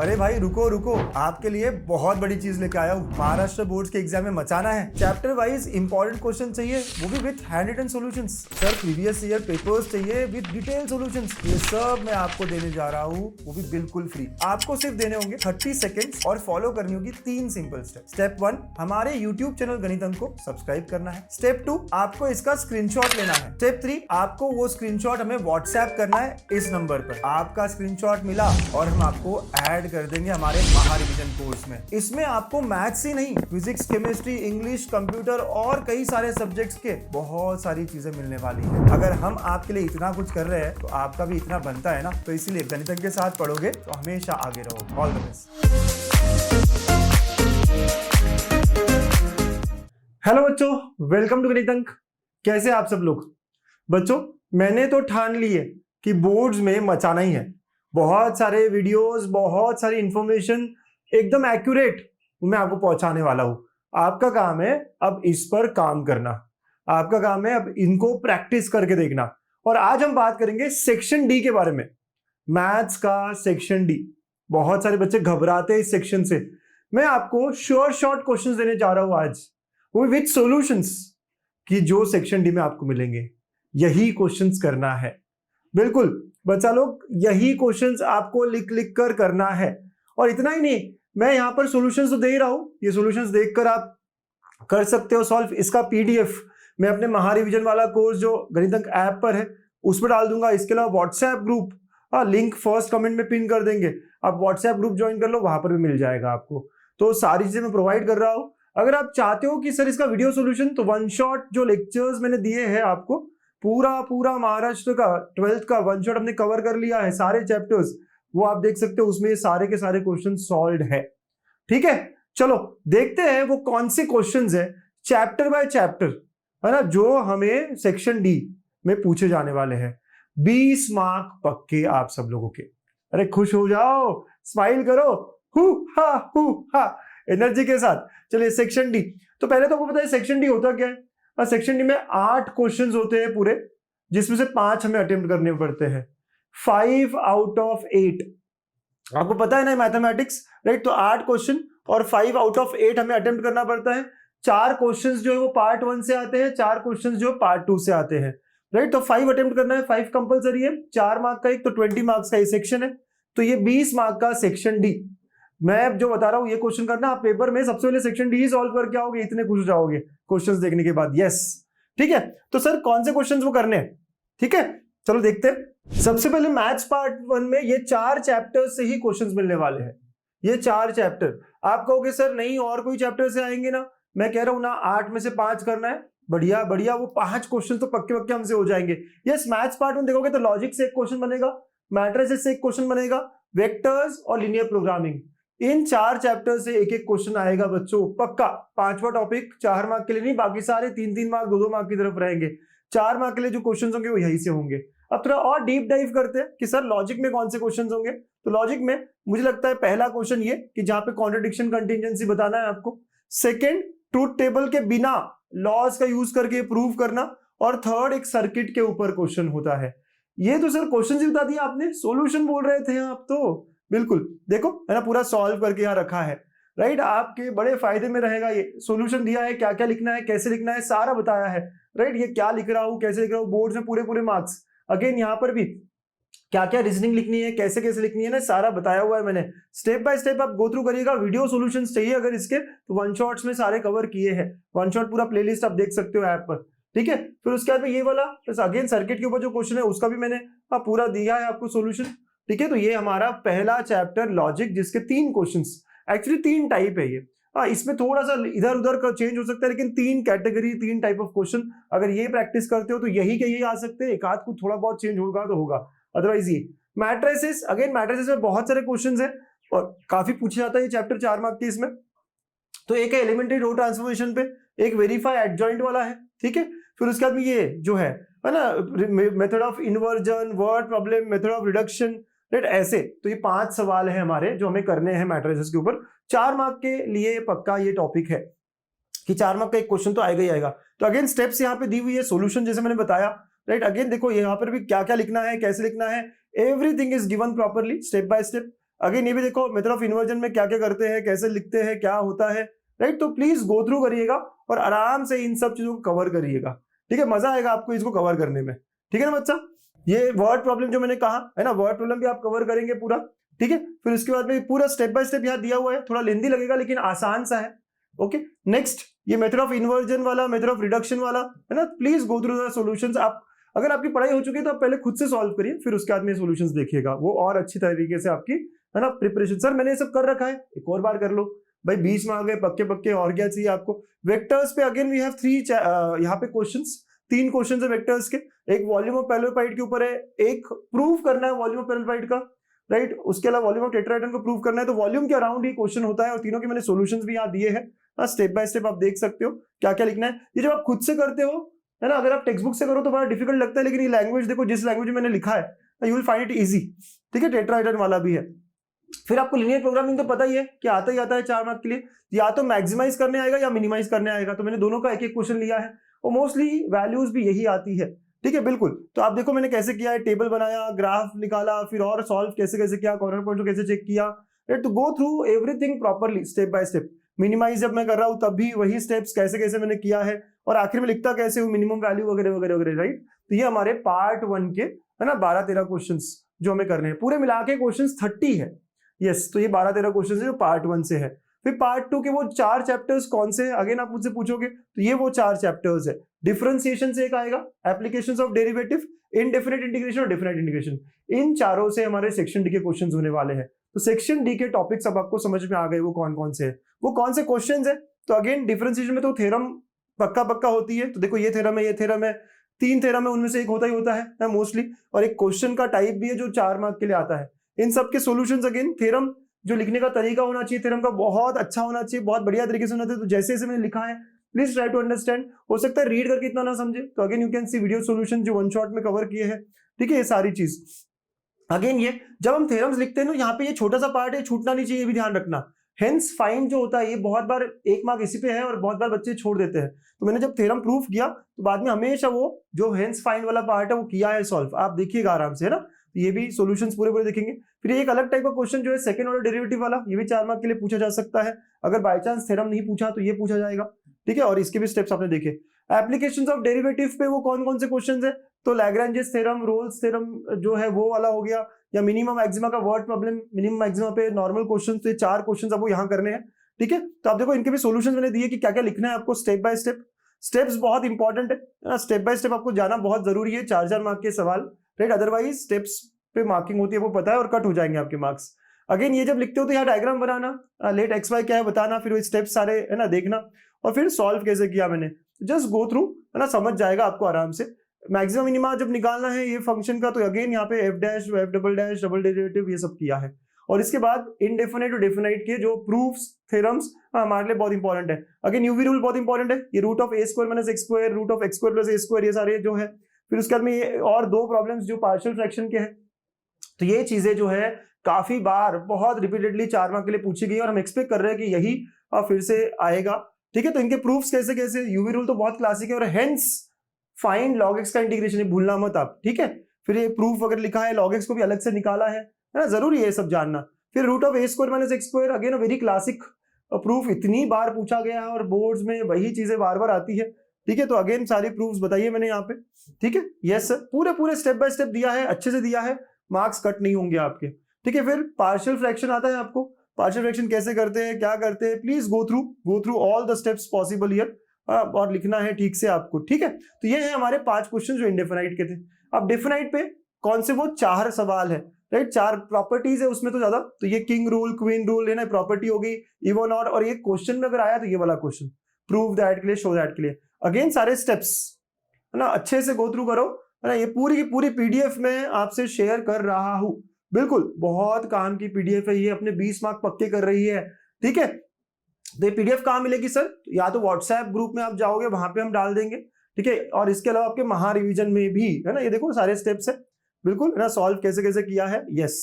अरे भाई रुको रुको, आपके लिए बहुत बड़ी चीज लेके आया हूँ। महाराष्ट्र बोर्ड के एग्जाम में मचाना है। चैप्टर वाइज इंपॉर्टेंट क्वेश्चन चाहिए, वो भी with handwritten solutions. Sir previous year papers चाहिए विद डिटेल सॉल्यूशंस। ये सब मैं आपको देने जा रहा हूँ, वो भी बिल्कुल फ्री। आपको सिर्फ देने होंगे 30 सेकेंड्स और फॉलो करनी होगी 3 सिंपल स्टेप। स्टेप 1, हमारे यूट्यूब चैनल गणित अंक को सब्सक्राइब करना है। स्टेप 2, आपको इसका स्क्रीनशॉट लेना है। स्टेप 3, आपको वो स्क्रीनशॉट हमें व्हाट्सएप करना है इस नंबर पर। आपका स्क्रीनशॉट मिला और हम आपको ऐड कर देंगे हमारे महारिविजन कोर्स में। इसमें आपको मैथ्स ही नहीं, फिजिक्स, केमिस्ट्री, इंग्लिश, कंप्यूटर और कई सारे सब्जेक्ट्स के बहुत सारी चीजें मिलने वाली है। अगर हम आपके लिए इतना कुछ कर रहे हैं तो आपका भी इतना बनता है ना। तो इसीलिए गणित के साथ पढ़ोगे तो हमेशा आगे रहोगे। All the best. हेलो बच्चों, वेलकम टू गणित अंक। कैसे आप सब लोग? बच्चों मैंने तो ठान ली है कि बोर्ड्स में मचाना ही है। बहुत सारे वीडियोस, बहुत सारी इंफॉर्मेशन एकदम एक्यूरेट मैं आपको पहुंचाने वाला हूं। आपका काम है अब इस पर काम करना। आपका काम है अब इनको प्रैक्टिस करके देखना। और आज हम बात करेंगे सेक्शन डी के बारे में, मैथ्स का सेक्शन डी। बहुत सारे बच्चे घबराते हैं इस सेक्शन से। मैं आपको शॉर्ट क्वेश्चंस देने जा रहा हूं आज, वो विद सॉल्यूशंस, कि जो सेक्शन डी में आपको मिलेंगे यही क्वेश्चंस करना है। बिल्कुल बच्चा लोग, यही क्वेश्चंस आपको लिख लिख कर करना है। और इतना ही नहीं, मैं यहां पर सॉल्यूशंस तो दे ही रहा हूं। ये सॉल्यूशंस देखकर आप कर सकते हो सॉल्व। इसका पीडीएफ मैं अपने महारिविजन वाला कोर्स जो गणित अंक ऐप पर है उस पर डाल दूंगा। इसके अलावा WhatsApp group, link first comment में पिन कर देंगे। आप व्हाट्सएप ग्रुप ज्वाइन कर लो, वहां पर भी मिल जाएगा आपको। तो सारी चीजें मैं प्रोवाइड कर रहा हूं। अगर आप चाहते हो कि सर इसका वीडियो सॉल्यूशन, तो वन शॉट जो लेक्चर्स मैंने दिए हैं आपको, पूरा महाराष्ट्र का 12th का वन शॉट हमने कवर कर लिया है, सारे चैप्टर्स, वो आप देख सकते हो। उसमें सारे के सारे क्वेश्चन सॉल्व है। ठीक है, चलो देखते हैं वो कौन से क्वेश्चंस है चैप्टर बाय चैप्टर, है ना, जो हमें सेक्शन डी में पूछे जाने वाले हैं। 20 मार्क पक्के आप सब लोगों के। अरे खुश हो जाओ, स्माइल करो, हु हा एनर्जी के साथ। चलिए सेक्शन डी। तो पहले तो आपको पता है सेक्शन डी होता क्या है। सेक्शन डी में 8 क्वेश्चंस होते हैं पूरे, जिसमें से 5 हमें अटेम्प्ट करने पड़ते हैं। 5 आउट ऑफ 8, आपको पता है ना मैथमेटिक्स, राइट। तो 8 क्वेश्चन और 5 आउट ऑफ 8 हमें अटेम्प्ट करना पड़ता है। 4 क्वेश्चंस जो है वो पार्ट 1 से आते हैं, 4 क्वेश्चंस जो पार्ट 2 से आते हैं, राइट। तो 5 अटेम्प्ट करना है, 5 कंपलसरी है। 4 मार्क का एक, तो 20 मार्क्स का ये सेक्शन है। तो ये 20 मार्क का सेक्शन डी। मैं जो बता रहा हूं ये क्वेश्चन करना, आप पेपर में सबसे पहले सेक्शन डी सॉल्व करके आओगे, इतने खुश हो जाओगे क्वेश्चंस देखने के बाद। यस, ठीक है। तो सर कौन से क्वेश्चंस वो करने हैं, ठीक है, चलो देखते हैं। सबसे पहले मैथ्स पार्ट 1 में ये 4 चैप्टर्स से ही क्वेश्चंस मिलने वाले हैं। ये 4 चैप्टर। आप कहोगे सर नहीं और कोई चैप्टर से आएंगे ना, मैं कह रहा हूं ना 8 में से 5 करना है। बढ़िया बढ़िया, वो 5 क्वेश्चन तो पक्के पक्के हमसे हो जाएंगे। यस, मैथ्स पार्ट 1 देखोगे तो लॉजिक से एक क्वेश्चन बनेगा, मैट्रिसेस से एक क्वेश्चन बनेगा, वेक्टर्स और लीनियर प्रोग्रामिंग, इन 4 चैप्टर से एक एक क्वेश्चन आएगा बच्चों, पक्का। 5वां टॉपिक 4 मार्क के लिए नहीं, बाकी सारे 3-3 मार्क 2-2 मार्क की तरफ रहेंगे। 4 मार्क के लिए जो क्वेश्चन होंगे वो यहीं से होंगे। अब थोड़ा और डीप डाइव करते हैं कि सर लॉजिक में कौन से क्वेश्चन होंगे। तो लॉजिक में मुझे लगता है पहला क्वेश्चन ये कि जहां पे कॉन्ट्रडिक्शन कंटिजेंसी बताना है आपको। सेकेंड, ट्रूथ टेबल के बिना लॉज का यूज करके प्रूव करना। और थर्ड, एक सर्किट के ऊपर क्वेश्चन होता है। ये तो सर क्वेश्चन ही बता दिया आपने, सोल्यूशन बोल रहे थे आप तो। बिल्कुल देखो, है ना, पूरा सॉल्व करके यहाँ रखा है, राइट। आपके बड़े फायदे में रहेगा। ये सॉल्यूशन दिया है, क्या क्या लिखना है, कैसे लिखना है, सारा बताया है, राइट। ये क्या लिख रहा हूं, कैसे लिख रहा हूं, बोर्ड में पूरे मार्क्स। अगेन यहाँ पर भी क्या क्या रीजनिंग लिखनी है, कैसे कैसे लिखनी है ना, सारा बताया हुआ है मैंने। स्टेप बाय स्टेप आप गो थ्रू करिएगा। वीडियो सॉल्यूशंस चाहिए अगर इसके, तो वन शॉट्स में सारे कवर किए हैं। वन शॉट पूरा प्लेलिस्ट आप देख सकते हो ऐप पर, ठीक है। फिर उसके बाद ये वाला अगेन सर्किट के ऊपर जो क्वेश्चन है उसका भी मैंने पूरा दिया है आपको सॉल्यूशन, ठीक है। तो ये हमारा पहला चैप्टर लॉजिक, जिसके 3 क्वेश्चंस, एक्चुअली 3 टाइप है ये। इसमें थोड़ा सा इधर उधर का चेंज हो सकता है, लेकिन 3 कैटेगरी, 3 टाइप ऑफ क्वेश्चन अगर ये प्रैक्टिस करते हो तो यही के यही आ सकते हैं। एक आध को थोड़ा बहुत चेंज होगा तो होगा, अदरवाइज ये मैट्रिसेस। अगेन मैट्रिसेस में बहुत सारे क्वेश्चंस हैं और काफी पूछा जाता है ये चैप्टर 4 मार्क के इसमें। तो एक है एलिमेंट्री रो ट्रांसफॉर्मेशन पे, एक वेरीफाई एडजॉइंट वाला है, ठीक है। फिर उसके बाद ये जो है ना, method of inversion, word problem, method of reduction, right. ऐसे तो ये 5 सवाल है हमारे जो हमें करने हैं मैट्रिसेस के ऊपर। 4 मार्क के लिए पक्का ये टॉपिक है कि 4 मार्क का एक क्वेश्चन तो आएगा ही आएगा। तो अगेन स्टेप्स यहाँ पे दी हुई है, सॉल्यूशन जैसे मैंने बताया, राइट। अगेन देखो यहाँ पर भी क्या क्या लिखना है, कैसे लिखना है, everything is given properly step by step. Again ये भी देखो मेथड ऑफ इन्वर्जन में क्या क्या करते हैं, कैसे लिखते हैं, क्या होता है, राइट। तो प्लीज गो थ्रू करिएगा और आराम से इन सब चीजों को कवर करिएगा, ठीक है। मजा आएगा आपको इसको कवर करने में, ठीक है ना बच्चा। ये वर्ड प्रॉब्लम जो मैंने कहा है ना, वर्ड प्रॉब्लम भी आप कवर करेंगे पूरा, ठीक है। फिर उसके बाद में पूरा स्टेप बाय स्टेप यहाँ दिया हुआ है, थोड़ा लेंदी लगेगा लेकिन आसान सा है, ओके। नेक्स्ट ये मेथड ऑफ इन्वर्जन वाला, मेथड ऑफ रिडक्शन वाला है ना, please go through the solutions. आप अगर आपकी पढ़ाई हो चुकी है तो आप पहले खुद से सॉल्व करिए, फिर उसके बाद में सॉल्यूशंस देखिएगा, वो और अच्छी तरीके से आपकी है ना प्रिपरेशन। सर मैंने ये सब कर रखा है, एक और बार कर लो भाई, 20 में आ गए पक्के पक्के, और क्या चाहिए आपको। वेक्टर्स पे अगेन वी हैव 3 यहाँ पे क्वेश्चंस, 3 क्वेश्चंस है वेक्टर्स के। एक वॉल्यूम ऑफ पैरेललोपाइड के ऊपर है, एक प्रूव करना है वॉल्यूम ऑफ पैरेललोपाइड का, राइट। उसके अलावा वॉल्यूम ऑफ टेट्राहेड्रन को प्रूव करना है, तो वॉल्यूम के अराउंड ही क्वेश्चन होता है, और तीनों के मैंने सॉल्यूशंस भी यहाँ दिए हैं, स्टेप बाय स्टेप आप देख सकते हो क्या क्या लिखना है। ये जब आप खुद से करते हो है ना, अगर आप टेक्स्ट बुक से करो तो बड़ा डिफिकल्ट लगता है, लेकिन ये लैंग्वेज देखो, जिस लैंग्वेज में मैंने लिखा है you will find it easy, ठीक है। टेट्राहेड्रन वाला भी है। फिर आपको लीनियर प्रोग्रामिंग तो पता ही है कि आता ही आता है 4 मार्क के लिए, या तो मैक्सिमाइज करने आएगा या मिनिमाइज करने आएगा, तो मैंने दोनों का एक एक क्वेश्चन लिया है, और मोस्टली वैल्यूज भी यही आती है, ठीक है बिल्कुल। तो आप देखो मैंने कैसे किया है, टेबल बनाया, ग्राफ निकाला, फिर और सॉल्व कैसे कैसे किया, कॉर्नर पॉइंट को कैसे चेक किया, राइट। तो go through everything properly step by step. Minimize जब मैं कर रहा हूं तब भी वही स्टेप्स कैसे कैसे मैंने किया है, और आखिर में लिखता कैसे हूँ, मिनिमम वैल्यू वगैरह वगैरह वगैरह, राइट। तो ये हमारे पार्ट 1 के है ना 12-13 क्वेश्चन जो हमें करने हैं, पूरे मिला के क्वेश्चन 30 है, यस। तो ये 12-13 क्वेश्चन है जो पार्ट 1 से है। फिर पार्ट 2 के वो 4 चैप्टर्स कौन से हैं, अगेन आप मुझसे पूछोगे, तो ये वो 4 चैप्टर्स है। डिफरेंशिएशन से एक आएगा, applications of derivative, indefinite integration और डेफिनेट इंटीग्रेशन। इन चारों से हमारे सेक्शन डी के क्वेश्चंस होने वाले हैं। तो सेक्शन डी के टॉपिक्स अब आपको समझ में आ गए, वो कौन कौन से हैं, वो कौन से क्वेश्चंस है। तो अगेन डिफरेंशिएशन में तो थ्योरम पक्का पक्का होती है, तो देखो ये थ्योरम है, ये थ्योरम है, 3 थ्योरम है, उनमें से एक होता ही होता है मोस्टली, और एक क्वेश्चन का टाइप भी है जो 4 मार्क के लिए आता है। इन सब के सॉल्यूशंस, अगेन थ्योरम जो लिखने का तरीका होना चाहिए थ्योरम का बहुत अच्छा होना चाहिए, बहुत बढ़िया तरीके से होना चाहिए। तो जैसे जैसे मैंने लिखा है प्लीज ट्राई टू अंडरस्टैंड। हो सकता है रीड करके इतना ना समझे, तो again you can see video solution जो 1 शॉट में कवर किए हैं, ठीक है। ये सारी चीज अगेन, ये जब हम थ्योरम्स लिखते हैं ना, यहाँ पे ये छोटा सा पार्ट है, छूटना नहीं चाहिए, ये भी ध्यान रखना। हेंस फाइंड जो होता है, ये बहुत बार 1 मार्क इसी पे है और बहुत बार बच्चे छोड़ देते हैं। तो मैंने जब थ्योरम प्रूफ किया तो बाद में हमेशा वो जो हेंस फाइंड वाला पार्ट है वो किया है सॉल्व, आप देखिएगा आराम से, है ना। ये भी सॉल्यूशंस पूरे पूरे देखेंगे। फिर एक अलग टाइप का क्वेश्चन जो है सेकंड ऑर्डर डेरिवेटिव वाला, ये भी 4 मार्क के लिए पूछा जा सकता है। अगर बाय चांस थ्योरम नहीं पूछा तो ये पूछा जाएगा, ठीक है। और इसके भी स्टेप्स आपने देखे। एप्लीकेशंस ऑफ डेरिवेटिव पे वो कौन कौन से क्वेश्चंस है, तो लैग्रेंजेस थ्योरम, रोल्स थ्योरम जो है वो वाला हो गया, या मिनिमम मैक्सिमा का वर्ड प्रॉब्लम, मिनिमम मैक्सिमा पे नॉर्मल क्वेश्चन। तो ये 4 क्वेश्चन आपको यहाँ करने हैं, ठीक है। तो आप देखो इनके भी सॉल्यूशंस मैंने दिए कि क्या क्या लिखना है आपको स्टेप बाय स्टेप। स्टेप्स बहुत इंपॉर्टेंट है, स्टेप बाय स्टेप आपको जाना बहुत जरूरी है, 4-4 मार्क के सवाल, राइट। अदरवाइज स्टेप्स पे मार्किंग होती है वो पता है, और कट हो जाएंगे आपके मार्क्स। अगेन ये जब लिखते हो तो यहाँ डायग्राम बनाना, लेट एक्स वाई क्या है बताना, फिर वो स्टेप्स सारे है ना देखना, और फिर सॉल्व कैसे किया मैंने, जस्ट गो थ्रू, है ना, समझ जाएगा आपको आराम से। मैक्सिमम मिनिमा जब निकालना है ये फंक्शन का, तो अगेन यहाँ पे F dash, F double dash, double derivative, ये सब किया है। और इसके बाद इनडेफिनेट और डेफिनेट के जो प्रूफ्स, थ्योरम्स हमारे लिए बहुत इंपॉर्टेंट है। अगेन यूवी रूल बहुत इंपॉर्टेंट है, ये root of a square minus x square, root of x square plus a square, ये सारे जो है। फिर उसके बाद में ये और 2 प्रॉब्लम्स जो पार्शियल फ्रैक्शन के हैं। तो ये चीजें जो है काफी बार बहुत रिपीटेडली 4 मार्क के लिए पूछी गई, और हम एक्सपेक्ट कर रहे हैं कि यही फिर से आएगा, ठीक है। तो इनके प्रूफ्स कैसे कैसे, यूवी रूल तो बहुत क्लासिक है, और हेंस फाइंड लॉग एक्स का इंटीग्रेशन, भूलना मत आप, ठीक है। फिर ये प्रूफ वगैरह लिखा है, लॉग एक्स को भी अलग से निकाला है ना, जरूरी है ये सब जानना। फिर root of a square minus x square, again very classic proof, इतनी बार पूछा गया है और बोर्ड्स में वही चीजें बार बार आती है, ठीक है। तो अगेन सारी प्रूफ्स बताइए मैंने यहाँ पे, ठीक है। यस सर, पूरे पूरे स्टेप बाय स्टेप दिया है, अच्छे से दिया है, मार्क्स कट नहीं होंगे आपके, ठीक है। फिर पार्शियल फ्रैक्शन आता है आपको, पार्शियल फ्रैक्शन कैसे करते हैं, क्या करते हैं, please go through all the steps possible here, और लिखना है ठीक से आपको, ठीक है। तो ये है हमारे 5 क्वेश्चन जो इंडेफिनाइट के थे। अब डेफिनाइट पे कौन से वो 4 सवाल है, राइट, 4 प्रॉपर्टीज है उसमें तो ज्यादा। तो ये किंग रूल, क्वीन रूल है ना, प्रॉपर्टी हो गई, इवन और ये क्वेश्चन में अगर आया तो ये वाला क्वेश्चन, प्रूव दैट के लिए, शो दैट के लिए। अगेन सारे स्टेप्स है ना अच्छे से गो थ्रू करो, है ना। ये पूरी की पूरी पीडीएफ में आपसे शेयर कर रहा हूं, बिल्कुल बहुत काम की पीडीएफ है ये, अपने 20 मार्क पक्के कर रही है, ठीक है। तो ये पीडीएफ कहाँ मिलेगी सर, या तो व्हाट्सएप ग्रुप में आप जाओगे, वहां पे हम डाल देंगे, ठीक है। और इसके अलावा आपके महा रिवीजन में भी है ना, ये देखो सारे स्टेप्स है, बिल्कुल है ना, सॉल्व कैसे कैसे किया है, यस।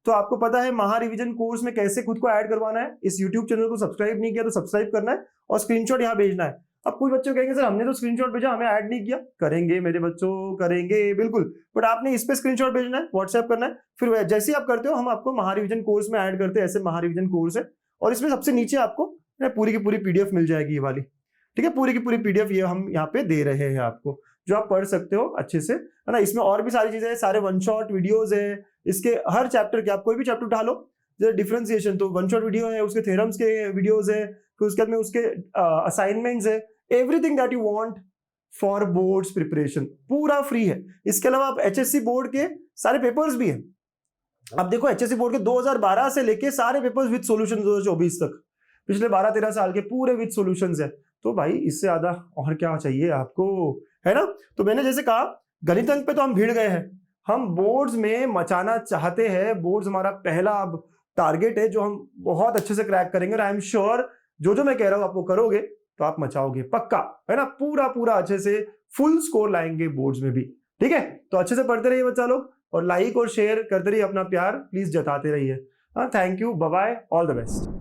तो आपको पता है महा रिवीजन कोर्स में कैसे खुद को ऐड करवाना है। इस यूट्यूब चैनल को सब्सक्राइब नहीं किया तो सब्सक्राइब करना है, और स्क्रीनशॉट यहाँ भेजना है। अब कुछ बच्चे कहेंगे सर हमने तो स्क्रीनशॉट भेजा, हमें ऐड नहीं किया। करेंगे मेरे बच्चों, करेंगे बिल्कुल, बट आपने इस पे स्क्रीनशॉट भेजना है, व्हाट्सएप करना है, फिर जैसे ही आप करते हो हम आपको महारिविजन कोर्स में ऐड करते हैं। ऐसे महारिविजन कोर्स है और इसमें सबसे नीचे आपको पूरी की पूरी पीडीएफ मिल जाएगी ये वाली, ठीक है, पूरी की पूरी पीडीएफ ये हम यहाँ पे दे रहे हैं आपको, जो आप पढ़ सकते हो अच्छे से, है ना। इसमें और भी सारी चीजें हैं, सारे वन शॉट वीडियोस है इसके, हर चैप्टर के, आप कोई भी चैप्टर उठा लो, जैसे डिफरेंशिएशन तो वन शॉट वीडियो है, उसके थ्योरम्स के वीडियोस है, फिर उसके बाद में उसके असाइनमेंट्स है, everything that you want for boards preparation पूरा फ्री है। इसके अलावा आप एचएससी बोर्ड के सारे पेपर्स भी हैं। अब देखो एचएससी बोर्ड के 2012 से लेके सारे पेपर्स विद सॉल्यूशन 2024 तक, पिछले 12-13 साल के पूरे विद सॉल्यूशंस है। तो भाई इससे ज्यादा और क्या चाहिए आपको, है ना। तो मैंने जैसे कहा गणित अंक पे तो हम भिड़ गए हैं, हम बोर्ड्स में मचाना चाहते हैं। बोर्ड्स हमारा पहला अब टारगेट है जो हम बहुत अच्छे से क्रैक करेंगे, और आई एम श्योर जो जो मैं कह रहा हूं आपको करोगे तो आप मचाओगे पक्का, है ना। पूरा पूरा अच्छे से फुल स्कोर लाएंगे बोर्ड्स में भी, ठीक है। तो अच्छे से पढ़ते रहिए बच्चा लोग, और लाइक और शेयर करते रहिए, अपना प्यार प्लीज जताते रहिए। हाँ, thank you, bye bye, all the best.